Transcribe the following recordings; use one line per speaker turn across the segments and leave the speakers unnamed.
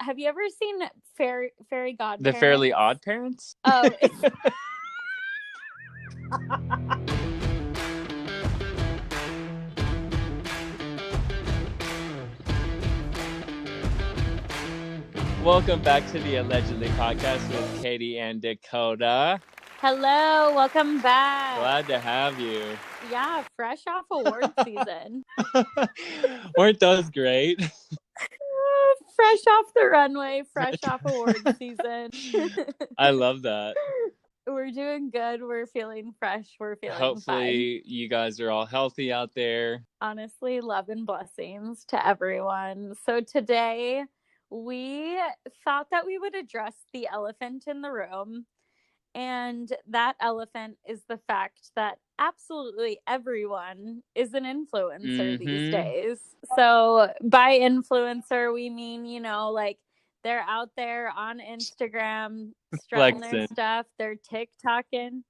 have you ever seen Fairy
The
Godparents?
Fairly Odd Parents?
Oh,
Welcome back to the Allegedly podcast with Katie and Dakota.
hello, welcome back.
Glad to have you.
Yeah, fresh off award season.
Weren't those great?
Fresh off the runway, fresh off award season.
I love that.
We're doing good. We're feeling fresh. We're feeling fine.
Hopefully you guys are all healthy out there.
Honestly, love and blessings to everyone. So today we thought that we would address the elephant in the room. And that elephant is the fact that absolutely everyone is an influencer these days. So by influencer, we mean, like they're out there on Instagram strutting their stuff. They're TikToking.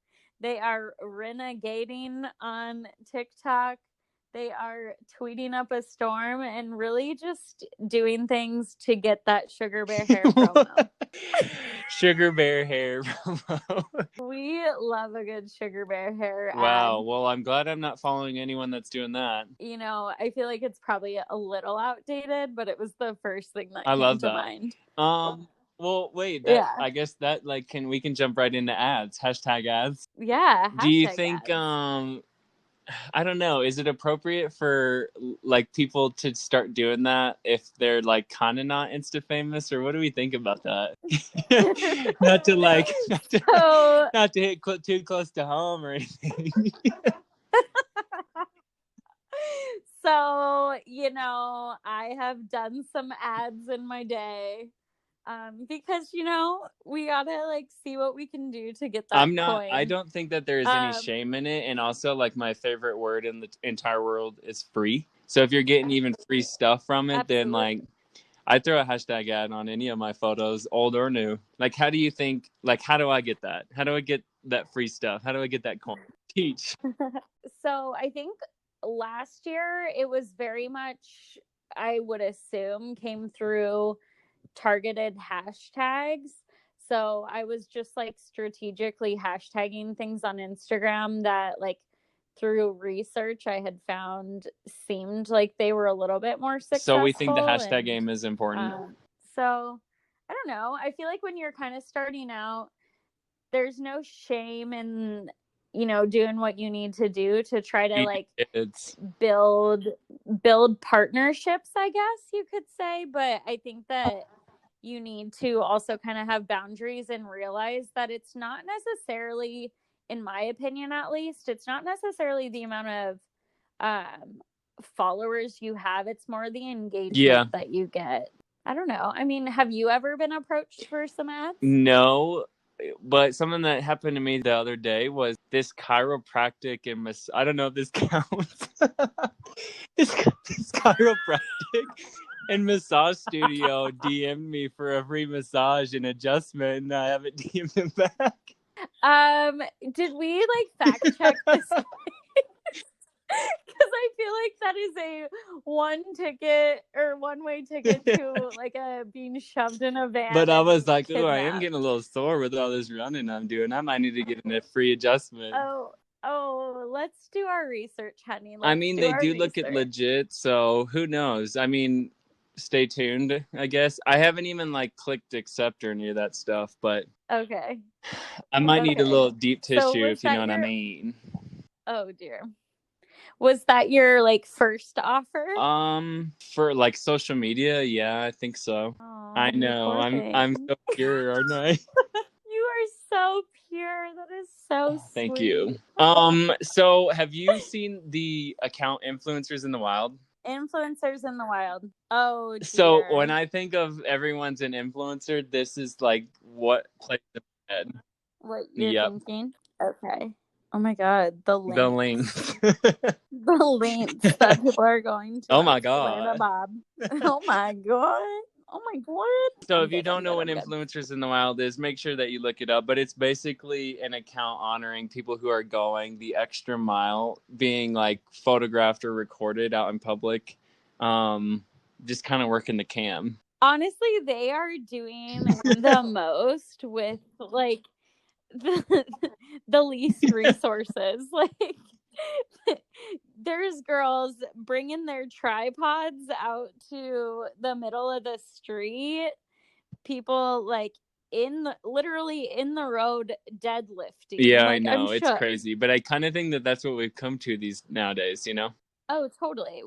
They are renegading on TikTok. They are tweeting up a storm and really just doing things to get that Sugar Bear hair promo.
Sugar Bear hair promo.
We love a good Sugar Bear hair
Wow.
ad.
Well, I'm glad I'm not following anyone that's doing that.
I feel like it's probably a little outdated, but it was the first thing that came to mind.
Well, wait. I guess that we can jump right into ads. Hashtag ads.
Yeah.
Do you think ads. I don't know. Is it appropriate for people to start doing that if they're kind of not Insta famous, or what do we think about that? not to hit too close to home or anything.
So, I have done some ads in my day. Because we gotta see what we can do to get that coin.
I don't think that there is any shame in it, and also my favorite word in the entire world is free. So if you're getting even free stuff from it, absolutely. Then I throw a hashtag ad on any of my photos, old or new. How do you think? How do I get that? How do I get that free stuff? How do I get that coin? Teach.
So I think last year it was very much, I would assume, came through targeted hashtags. So I was just strategically hashtagging things on Instagram that through research I had found seemed like they were a little bit more successful.
So we think the hashtag game is important.
So I don't know. I feel like when you're kind of starting out, there's no shame in doing what you need to do to try to build partnerships, I guess you could say. But I think that you need to also kind of have boundaries and realize that it's not necessarily, in my opinion at least, it's not necessarily the amount of followers you have. It's more the engagement that you get. I don't know. I mean, have you ever been approached for some ads?
No, but something that happened to me the other day was this chiropractic and I don't know if this counts. this chiropractic and massage studio DM'd me for a free massage and adjustment, and I haven't DM'd them back.
Did we fact check this? Because I feel like that is a one-way ticket to being shoved in a van.
But I was like, oh, I am getting a little sore with all this running I'm doing. I might need to get a free adjustment.
Oh, let's do our research, honey.
They do look at legit, so who knows? Stay tuned, I guess. I haven't even clicked accept or any of that stuff, but
okay.
I might need a little deep tissue, if you know what I mean.
Oh dear. Was that your first offer?
For social media, yeah, I think so.
Oh,
I know. I'm so pure, aren't I?
You are so pure. That is so sweet.
Thank you. So have you seen the account Influencers in the Wild?
Influencers in the Wild. Oh, dear.
So when I think of everyone's an influencer, this is what plays in my head.
What you're thinking? Okay. Oh my god, the links.
The
links that people are going to.
Oh my god.
Oh my god. Oh my god.
So if you don't know what Influencers in the Wild is, make sure that you look it up. But it's basically an account honoring people who are going the extra mile, being photographed or recorded out in public. Just kind of working the cam.
honestly, they are doing the most with like the least resources. Like there's girls bringing their tripods out to the middle of the street. People like literally in the road deadlifting.
Yeah, I
Like I'm
know. It's
shook.
crazy. But I kind of think that that's what we've come to these nowadays, you know?
Oh, totally.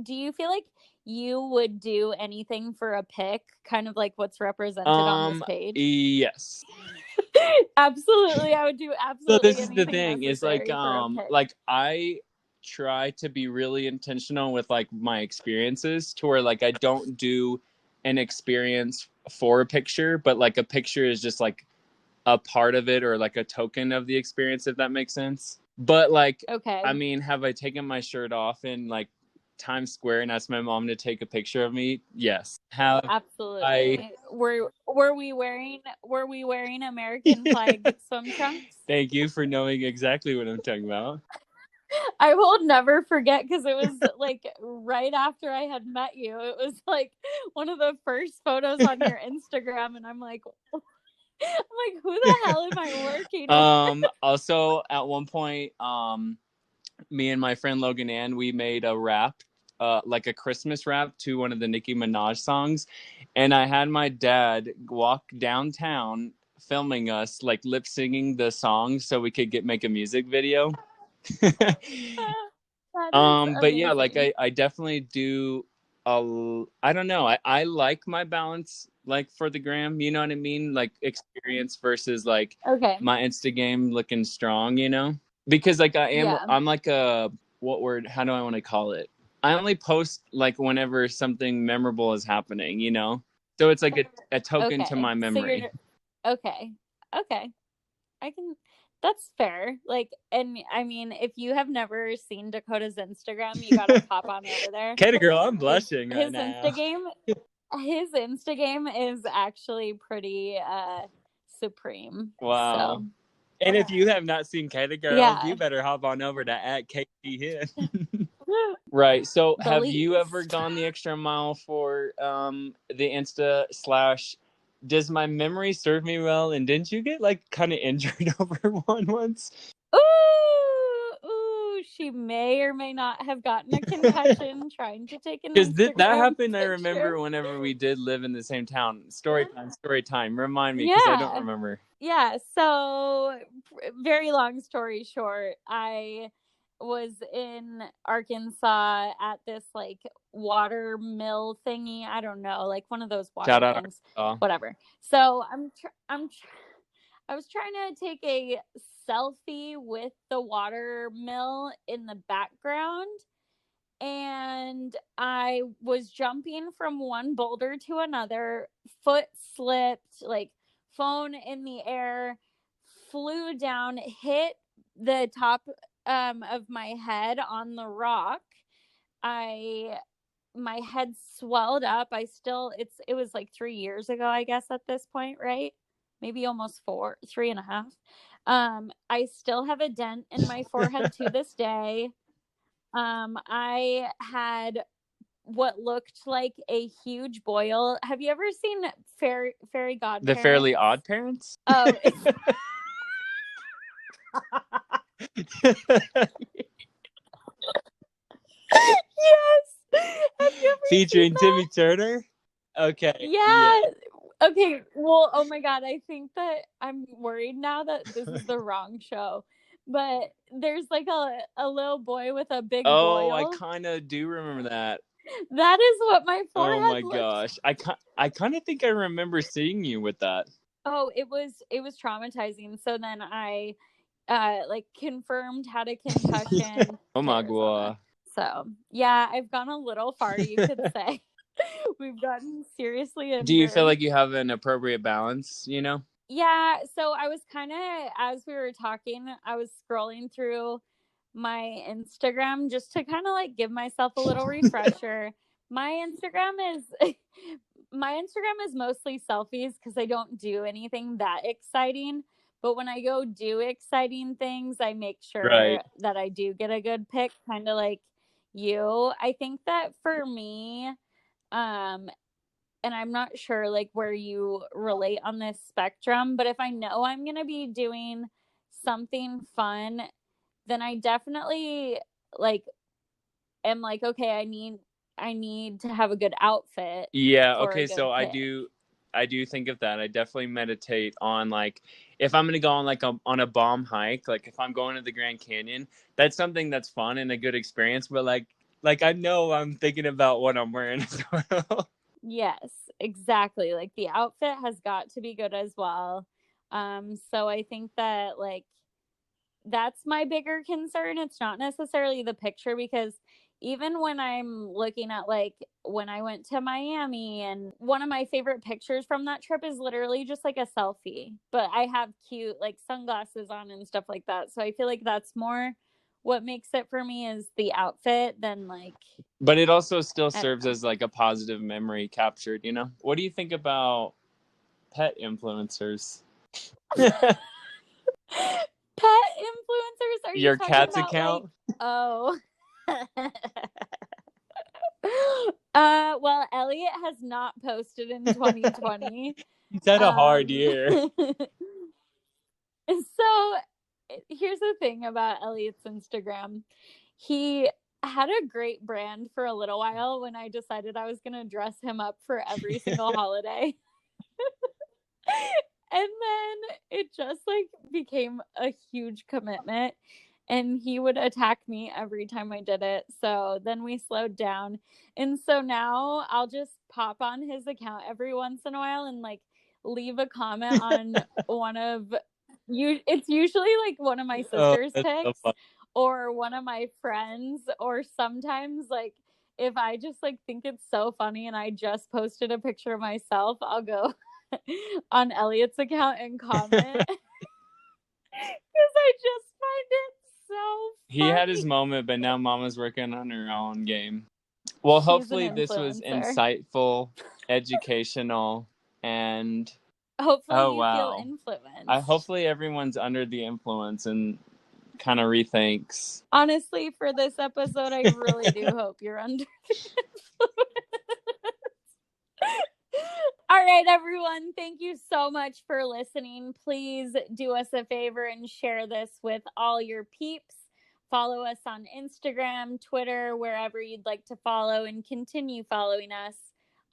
Do you feel like you would do anything for a pic, kind of like what's represented on this page?
Yes.
Absolutely, I would do
So
absolutely
this is the
anything
thing, is like,
necessary for a pic.
like I try to be really intentional with like my experiences, to where like I don't do an experience for a picture, but like a picture is just like a part of it, or like a token of the experience, if that makes sense. But like,
Okay.
I mean, have I taken my shirt off in like Times Square and asked my mom to take a picture of me? Yes. Have
Absolutely. Were we wearing American flag swim trunks?
Thank you for knowing exactly what I'm talking about.
I will never forget, because it was like right after I had met you. It was like one of the first photos on your Instagram, and I'm like, who the hell am I working with?
Also, at one point, me and my friend Logan Ann, we made a rap, like a Christmas rap to one of the Nicki Minaj songs, and I had my dad walk downtown filming us, like lip singing the song, so we could make a music video. But yeah, like I definitely do. I don't know. I like my balance, like for the gram. You know what I mean? Like experience versus like my Insta game looking strong. You know, because like I'm like a, what word? How do I want to call it? I only post like whenever something memorable is happening. You know, so it's like a token to my memory.
So okay. I can. That's fair. Like, and I mean, if you have never seen Dakota's Instagram, you gotta pop on over there.
Katie girl, I'm blushing right now.
His Insta game is actually pretty supreme.
Wow.
So.
And if you have not seen Katie girl, you better hop on over to @KT Right. So have you ever gone the extra mile for the Insta / does my memory serve me well? And didn't you get like kind of injured over one once?
Ooh, she may or may not have gotten a concussion trying to take an Instagram
Because that happened,
picture.
I remember, whenever we did live in the same town. Story time. Remind me, because I don't remember.
Yeah, so very long story short, I was in Arkansas at this like water mill thingy. I don't know, like one of those water things. Whatever. So I was trying to take a selfie with the water mill in the background, and I was jumping from one boulder to another, foot slipped, like phone in the air, flew down, hit the top of my head on the rock. My head swelled up. It was like 3 years ago, I guess, at this point, right? Maybe almost 3.5. I still have a dent in my forehead to this day. I had what looked like a huge boil. Have you ever seen Fairy Godparents?
The Fairly Odd Parents?
Oh. Yes. Have you ever
featuring Timmy Turner? Okay.
Yeah. Okay. Well, oh my God. I think that I'm worried now that this is the wrong show. But there's like a little boy with a big boil.
I kind of do remember that.
That is what my forehead.
Oh my gosh. I kind of think I remember seeing you with that.
Oh, it was traumatizing. So then I like confirmed had a concussion.
Oh my God.
So yeah, I've gone a little far, you could say. We've gotten seriously injured.
Do you feel like you have an appropriate balance, you know?
Yeah, so I was kind of, as we were talking, I was scrolling through my Instagram just to kind of like give myself a little refresher. My Instagram is mostly selfies because I don't do anything that exciting. But when I go do exciting things, I make sure that I do get a good pic, kind of like you. I think that for me, and I'm not sure like where you relate on this spectrum, but if I know I'm going to be doing something fun, then I definitely like am like, okay, I need to have a good outfit
Yeah,
for a
okay,
good
so
pic.
I do think of that. I definitely meditate on like if I'm gonna go on like on a bomb hike, like if I'm going to the Grand Canyon, that's something that's fun and a good experience. But like I know I'm thinking about what I'm wearing as well.
Yes, exactly. Like the outfit has got to be good as well. So I think that like that's my bigger concern. It's not necessarily the picture, because even when I'm looking at like when I went to Miami, and one of my favorite pictures from that trip is literally just like a selfie, but I have cute like sunglasses on and stuff like that. So I feel like that's more what makes it for me is the outfit than like,
But it also still
I don't
serves
know.
as like a positive memory captured, you know? What do you think about pet influencers?
Pet influencers? Are you
Your
talking
cat's
about like,
account?
oh. Well, Elliot has not posted in 2020.
He's had a hard
Um,
year.
so here's the thing about Elliot's Instagram. He had a great brand for a little while when I decided I was going to dress him up for every single holiday. And then it just like became a huge commitment, and he would attack me every time I did it. So then we slowed down. And so now I'll just pop on his account every once in a while and like leave a comment on one of you. It's usually like one of my
Oh,
sister's
that's so
pics
fun.
or one of my friends, or sometimes like if I just like think it's so funny and I just posted a picture of myself, I'll go on Elliot's account and comment because I just find it so
He had his
funny.
moment, but now Mama's working on her own game. Well,
She's an
hopefully this was
influencer.
insightful, educational, and
Hopefully
oh
you feel
wow.
influenced.
Hopefully everyone's under the influence and kind of rethinks.
Honestly, for this episode, I really do hope you're under the influence. All right, everyone. Thank you so much for listening. Please do us a favor and share this with all your peeps. Follow us on Instagram, Twitter, wherever you'd like to follow, and continue following us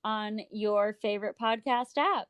on your favorite podcast app.